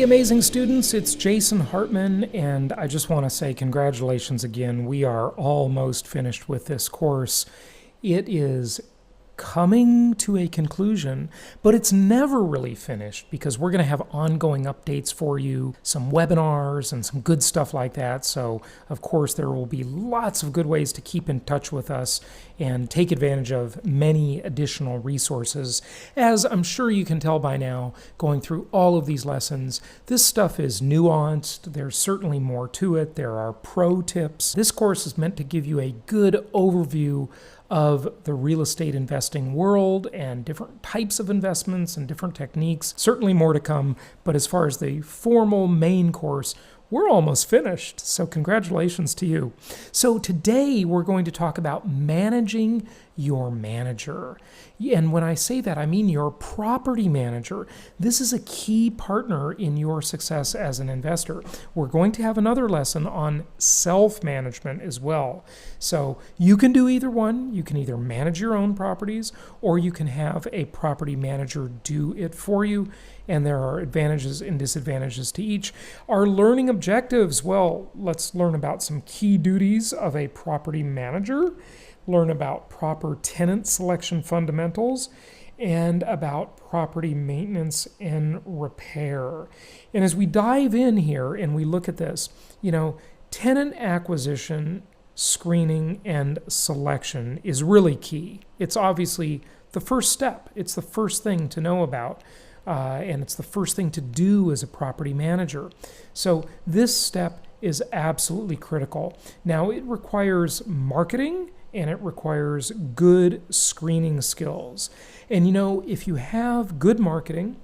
Hey, amazing students, it's Jason Hartman, and I just want to say congratulations again. We are almost finished with this course. It is coming to a conclusion, but it's never really finished because we're going to have ongoing updates for you, some webinars and some good stuff like that. So, of course, there will be lots of good ways to keep in touch with us and take advantage of many additional resources. As I'm sure you can tell by now, going through all of these lessons, this stuff is nuanced. There's certainly more to it. There are pro tips. This course is meant to give you a good overview of the real estate investing world and different types of investments and different techniques. Certainly more to come, but as far as the formal main course, we're almost finished, so congratulations to you. So today we're going to talk about managing your manager. And when I say that, I mean your property manager. This is a key partner in your success as an investor. We're going to have another lesson on self-management as well. So you can do either one. You can either manage your own properties or you can have a property manager do it for you. And there are advantages and disadvantages to each. Our learning objectives, well, let's learn about some key duties of a property manager, learn about proper tenant selection fundamentals, and about property maintenance and repair. And as we dive in here and we look at this, tenant acquisition, screening, and selection is really key. It's obviously the first step. It's the first thing to know about. And it's the first thing to do as a property manager. So this step is absolutely critical. Now, it requires marketing and it requires good screening skills. And if you have good marketing,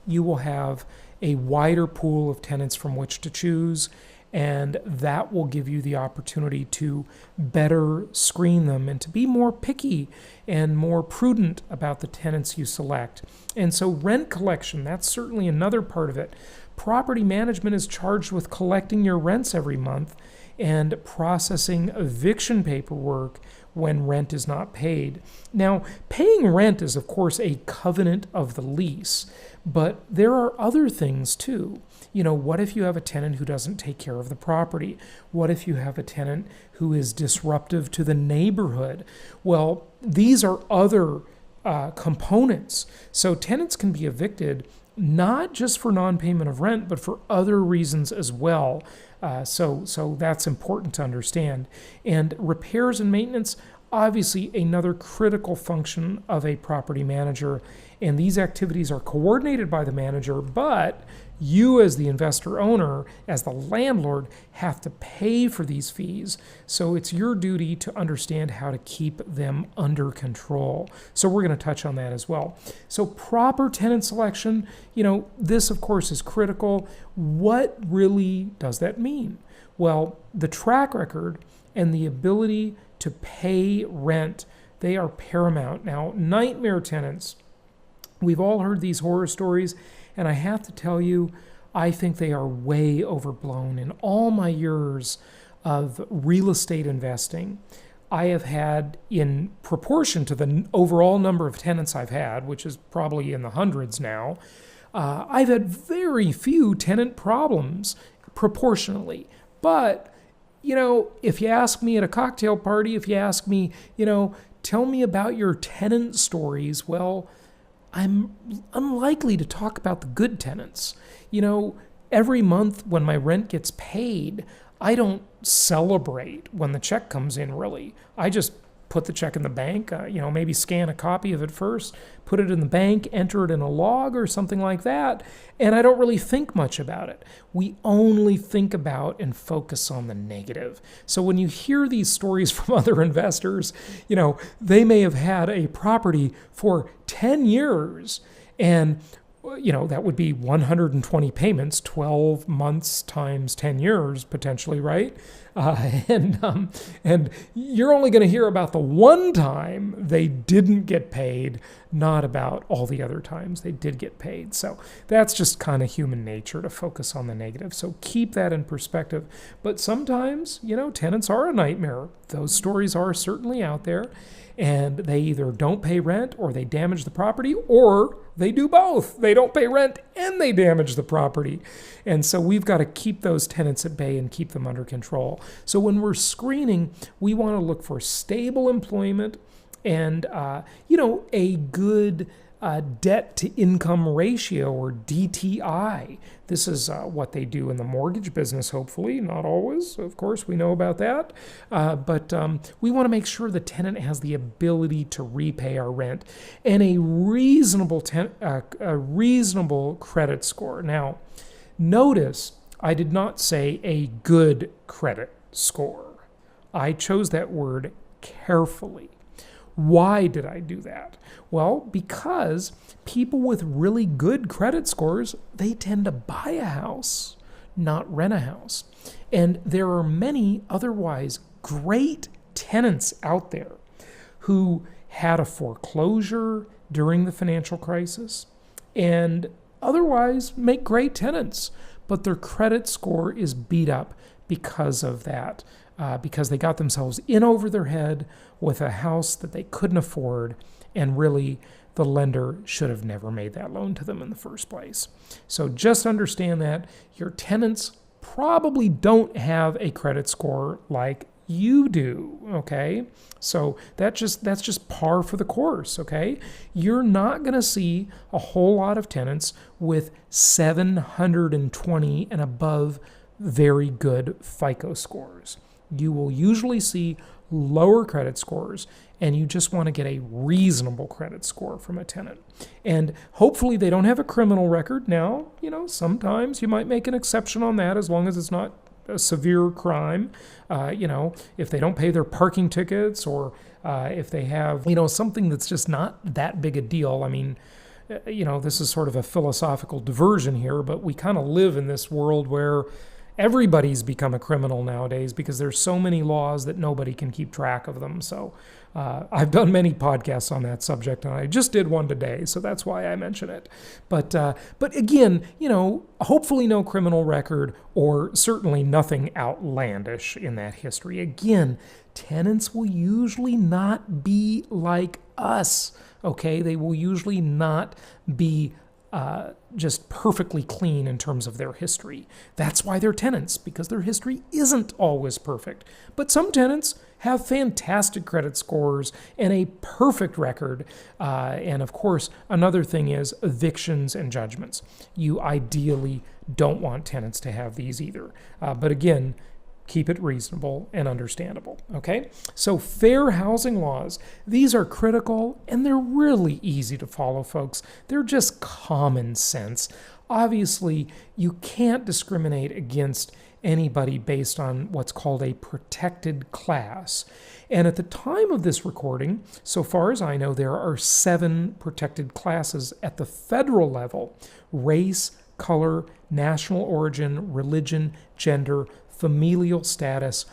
you will have a wider pool of tenants from which to choose, and that will give you the opportunity to better screen them and to be more picky and more prudent about the tenants you select. And so rent collection, that's certainly another part of it. Property management is charged with collecting your rents every month and processing eviction paperwork when rent is not paid. Now, paying rent is, of course, a covenant of the lease, but there are other things too. What if you have a tenant who doesn't take care of the property? What if you have a tenant who is disruptive to the neighborhood? Well, these are other components. So tenants can be evicted not just for non-payment of rent, but for other reasons as well. So that's important to understand. And repairs and maintenance, obviously another critical function of a property manager. And these activities are coordinated by the manager, but you as the investor owner, as the landlord, have to pay for these fees. So it's your duty to understand how to keep them under control. So we're going to touch on that as well. So proper tenant selection, this of course is critical. What really does that mean? Well, the track record and the ability to pay rent, they are paramount. Now, nightmare tenants, we've all heard these horror stories, and I have to tell you, I think they are way overblown. In all my years of real estate investing, I have had, in proportion to the overall number of tenants I've had, which is probably in the hundreds now, I've had very few tenant problems proportionally. But, if you ask me at a cocktail party, if you ask me, tell me about your tenant stories, well, I'm unlikely to talk about the good tenants. Every month when my rent gets paid, I don't celebrate when the check comes in, really. I just put the check in the bank, maybe scan a copy of it first, put it in the bank, enter it in a log or something like that, and I don't really think much about it. We only think about and focus on the negative. So when you hear these stories from other investors, they may have had a property for 10 years, and that would be 120 payments, 12 months times 10 years, potentially, right? And you're only going to hear about the one time they didn't get paid, not about all the other times they did get paid. So that's just kind of human nature to focus on the negative. So keep that in perspective. But sometimes, tenants are a nightmare. Those stories are certainly out there. And they either don't pay rent or they damage the property, or they do both. They don't pay rent and they damage the property. And so we've got to keep those tenants at bay and keep them under control. So when we're screening, we want to look for stable employment and, a good debt to income ratio, or DTI. This is what they do in the mortgage business, hopefully. Not always, of course, we know about that. But we want to make sure the tenant has the ability to repay our rent and a reasonable credit score. Now, notice I did not say a good credit score. I chose that word carefully. Why did I do that? Well, because people with really good credit scores, they tend to buy a house, not rent a house. And there are many otherwise great tenants out there who had a foreclosure during the financial crisis and otherwise make great tenants, but their credit score is beat up because of that. Because they got themselves in over their head with a house that they couldn't afford, and really the lender should have never made that loan to them in the first place. So just understand that your tenants probably don't have a credit score like you do, okay? So that's just par for the course, okay? You're not going to see a whole lot of tenants with 720 and above very good FICO scores. You will usually see lower credit scores, and you just want to get a reasonable credit score from a tenant. And hopefully they don't have a criminal record. Now, sometimes you might make an exception on that as long as it's not a severe crime. If they don't pay their parking tickets, or if they have, something that's just not that big a deal. I mean, this is sort of a philosophical diversion here, but we kind of live in this world where everybody's become a criminal nowadays because there's so many laws that nobody can keep track of them. So I've done many podcasts on that subject, and I just did one today, so that's why I mention it. But again, hopefully no criminal record, or certainly nothing outlandish in that history. Again, tenants will usually not be like us, okay? They will usually not be just perfectly clean in terms of their history. That's why they're tenants, because their history isn't always perfect. But some tenants have fantastic credit scores and a perfect record. And of course, another thing is evictions and judgments. You ideally don't want tenants to have these either. But again, keep it reasonable and understandable, okay? So fair housing laws, these are critical, and they're really easy to follow, folks. They're just common sense. Obviously, you can't discriminate against anybody based on what's called a protected class. And at the time of this recording, so far as I know, there are 7 protected classes at the federal level: race, color, national origin, religion, gender, familial status,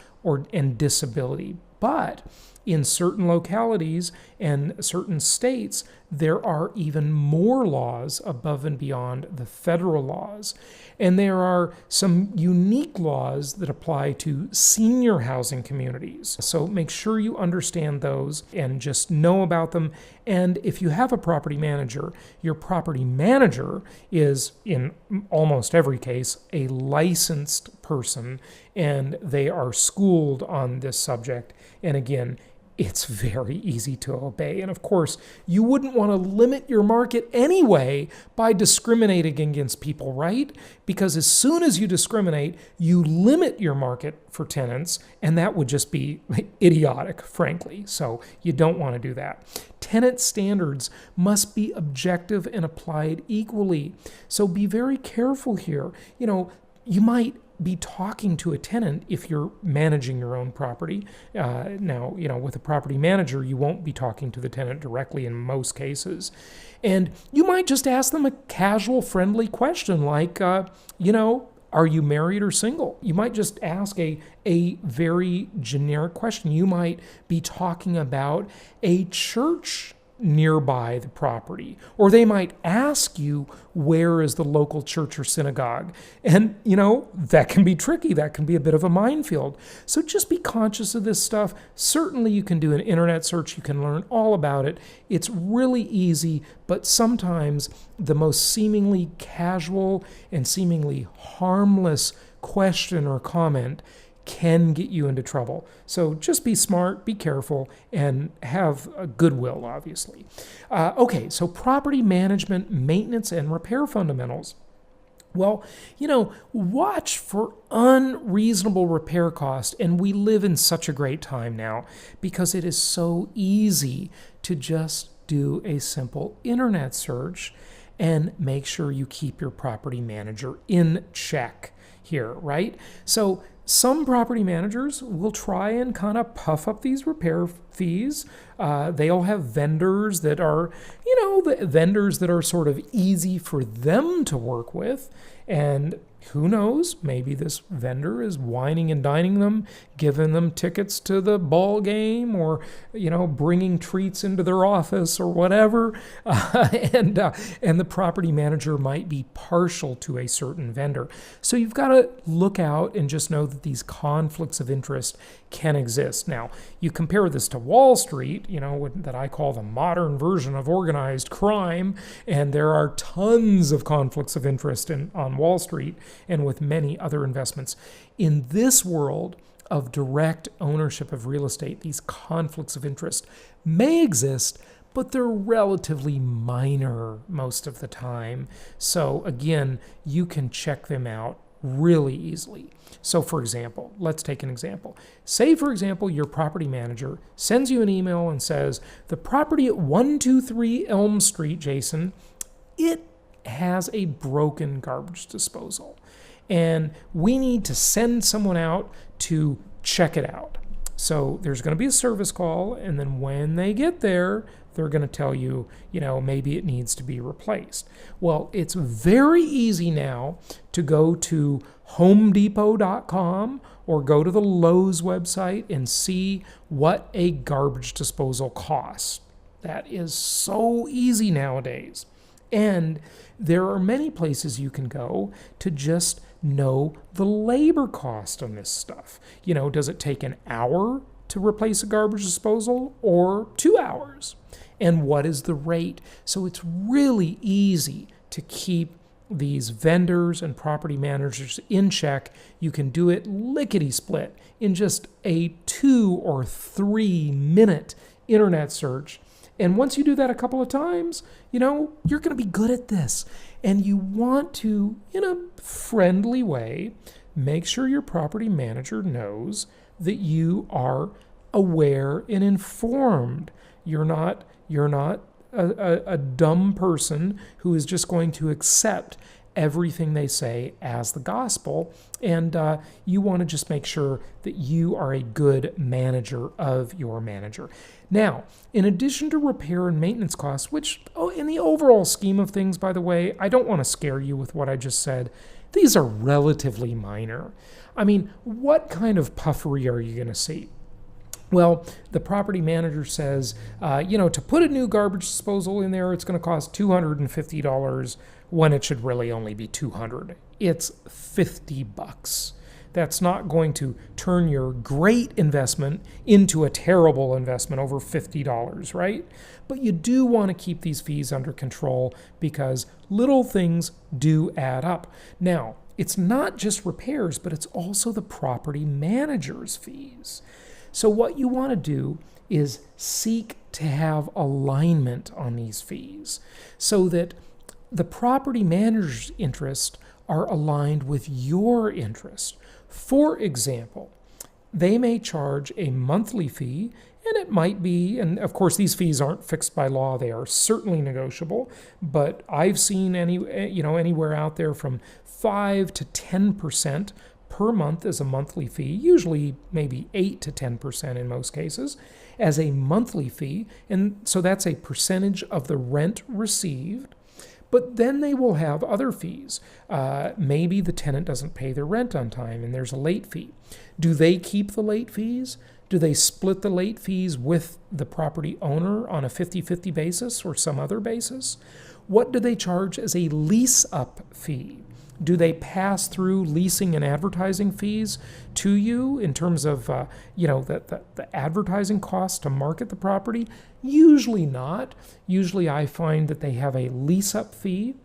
and disability. But in certain localities and certain states, there are even more laws above and beyond the federal laws. And there are some unique laws that apply to senior housing communities. So make sure you understand those and just know about them. And if you have a property manager, your property manager is, in almost every case, a licensed person, and they are schooled on this subject. And again, it's very easy to obey. And of course, you wouldn't want to limit your market anyway by discriminating against people, right? Because as soon as you discriminate, you limit your market for tenants, and that would just be idiotic, frankly. So you don't want to do that. Tenant standards must be objective and applied equally. So be very careful here. You might be talking to a tenant if you're managing your own property. Now, with a property manager, you won't be talking to the tenant directly in most cases. And you might just ask them a casual, friendly question like, Are you married or single? You might just ask a very generic question. You might be talking about a church nearby the property, or they might ask you, where is the local church or synagogue? And that can be tricky. That can be a bit of a minefield. So just be conscious of this stuff. Certainly you can do an internet search. You can learn all about it. It's really easy, but sometimes the most seemingly casual and seemingly harmless question or comment can get you into trouble. So just be smart, be careful, and have a goodwill, obviously. Okay, so property management, maintenance, and repair fundamentals. Well, watch for unreasonable repair costs, and we live in such a great time now because it is so easy to just do a simple internet search and make sure you keep your property manager in check here, right? So some property managers will try and kind of puff up these repair fees. They'll have vendors that are, the vendors that are sort of easy for them to work with. And who knows, maybe this vendor is wining and dining them, giving them tickets to the ball game, or, bringing treats into their office or whatever. And the property manager might be partial to a certain vendor. So you've got to look out and just know that these conflicts of interest can exist. Now, you compare this to Wall Street, that I call the modern version of organized crime, and there are tons of conflicts of interest on Wall Street and with many other investments. In this world of direct ownership of real estate, these conflicts of interest may exist, but they're relatively minor most of the time. So again, you can check them out really easily. So for example, let's take an example. Say, for example, your property manager sends you an email and says, the property at 123 Elm Street, Jason, it has a broken garbage disposal, and we need to send someone out to check it out. So there's going to be a service call, and then when they get there, they're going to tell you, maybe it needs to be replaced. Well, it's very easy now to go to homedepot.com or go to the Lowe's website and see what a garbage disposal costs. That is so easy nowadays. And there are many places you can go to just know the labor cost on this stuff. Does it take an hour to replace a garbage disposal or 2 hours? And what is the rate? So it's really easy to keep these vendors and property managers in check. You can do it lickety-split in just a 2 or 3 minute internet search. And once you do that a couple of times, you're going to be good at this. And you want to, in a friendly way, make sure your property manager knows that you are aware and informed. You're not a dumb person who is just going to accept everything they say as the gospel, and you want to just make sure that you are a good manager of your manager. Now, in addition to repair and maintenance costs, which in the overall scheme of things, by the way, I don't want to scare you with what I just said, these are relatively minor. I mean, what kind of puffery are you going to see? Well, the property manager says, to put a new garbage disposal in there, it's going to cost $250 when it should really only be $200. It's $50. That's not going to turn your great investment into a terrible investment over $50, right? But you do want to keep these fees under control because little things do add up. Now, it's not just repairs, but it's also the property manager's fees. So what you want to do is seek to have alignment on these fees so that the property manager's interests are aligned with your interest. For example, they may charge a monthly fee, and it might be, and of course these fees aren't fixed by law, they are certainly negotiable, but I've seen anywhere out there from 5 to 10% per month as a monthly fee, usually maybe 8 to 10% in most cases, as a monthly fee. And so that's a percentage of the rent received. But then they will have other fees. Maybe the tenant doesn't pay their rent on time and there's a late fee. Do they keep the late fees? Do they split the late fees with the property owner on a 50-50 basis or some other basis? What do they charge as a lease-up fee? Do they pass through leasing and advertising fees to you in terms of the advertising costs to market the property? Usually not. Usually I find that they have a lease-up fee,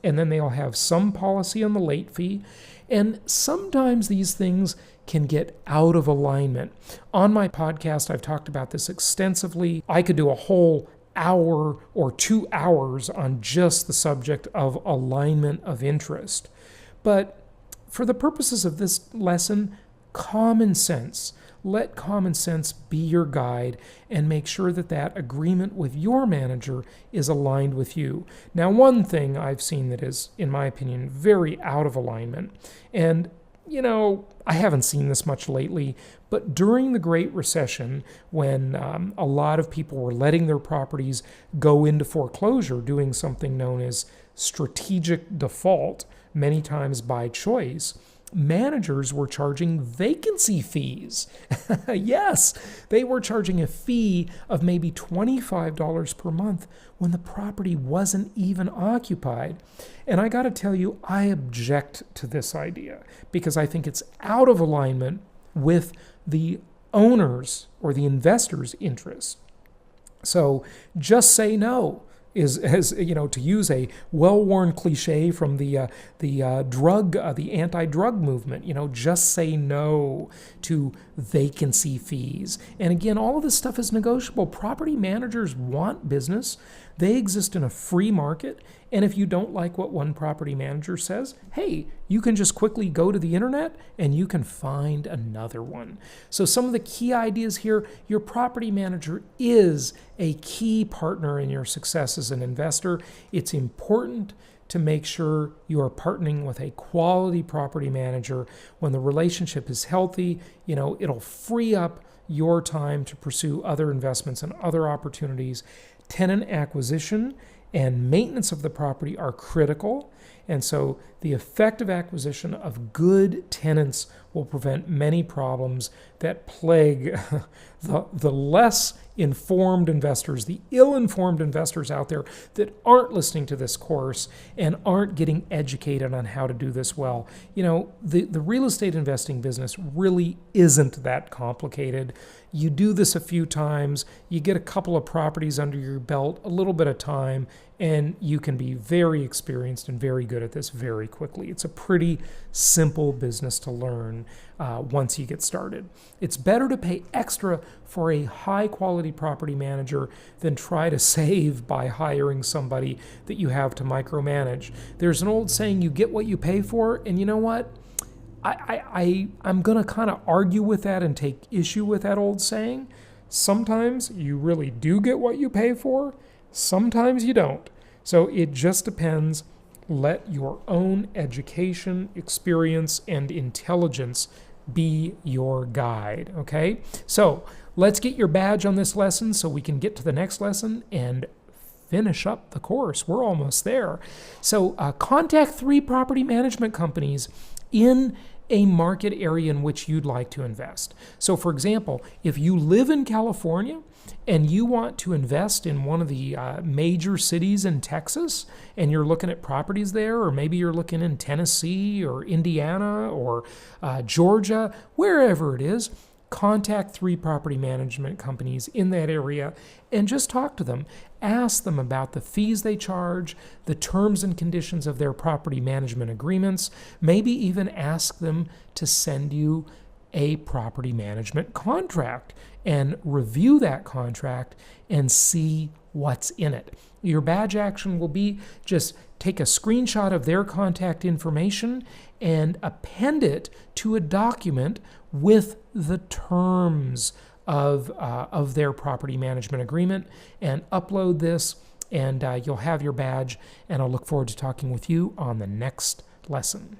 and then they'll have some policy on the late fee. And sometimes these things can get out of alignment. On my podcast, I've talked about this extensively. I could do a whole hour or 2 hours on just the subject of alignment of interest. But for the purposes of this lesson, common sense. Let common sense be your guide and make sure that that agreement with your manager is aligned with you. Now, one thing I've seen that is, in my opinion, very out of alignment, and I haven't seen this much lately, but during the Great Recession, when a lot of people were letting their properties go into foreclosure, doing something known as strategic default, many times by choice, managers were charging vacancy fees. Yes, they were charging a fee of maybe $25 per month when the property wasn't even occupied. And I got to tell you, I object to this idea because I think it's out of alignment with the owner's or the investor's interest. So just say no. Is, as to use a well-worn cliche from the anti-drug movement, just say no to vacancy fees. And again, all of this stuff is negotiable. Property managers want business. They exist in a free market. And if you don't like what one property manager says, hey, you can just quickly go to the internet and you can find another one. So some of the key ideas here: your property manager is a key partner in your success as an investor. It's important to make sure you are partnering with a quality property manager. When the relationship is healthy, it'll free up your time to pursue other investments and other opportunities. Tenant acquisition and maintenance of the property are critical. And so the effective acquisition of good tenants will prevent many problems that plague the less informed investors, the ill-informed investors out there that aren't listening to this course and aren't getting educated on how to do this well. The real estate investing business really isn't that complicated. You do this a few times, you get a couple of properties under your belt, a little bit of time, and you can be very experienced and very good at this very quickly. It's a pretty simple business to learn once you get started. It's better to pay extra for a high-quality property manager than try to save by hiring somebody that you have to micromanage. There's an old saying, you get what you pay for, and you know what? I'm going to kind of argue with that and take issue with that old saying. Sometimes you really do get what you pay for. Sometimes you don't. So it just depends. Let your own education, experience, and intelligence be your guide, okay? So let's get your badge on this lesson so we can get to the next lesson and finish up the course. We're almost there. So contact 3 property management companies in a market area in which you'd like to invest. So for example, if you live in California and you want to invest in one of the major cities in Texas, and you're looking at properties there, or maybe you're looking in Tennessee or Indiana or Georgia, wherever it is, contact 3 property management companies in that area and just talk to them. Ask them about the fees they charge, the terms and conditions of their property management agreements. Maybe even ask them to send you a property management contract and review that contract and see what's in it. Your badge action will be just take a screenshot of their contact information and append it to a document with the terms of their property management agreement, and upload this, and you'll have your badge, and I'll look forward to talking with you on the next lesson.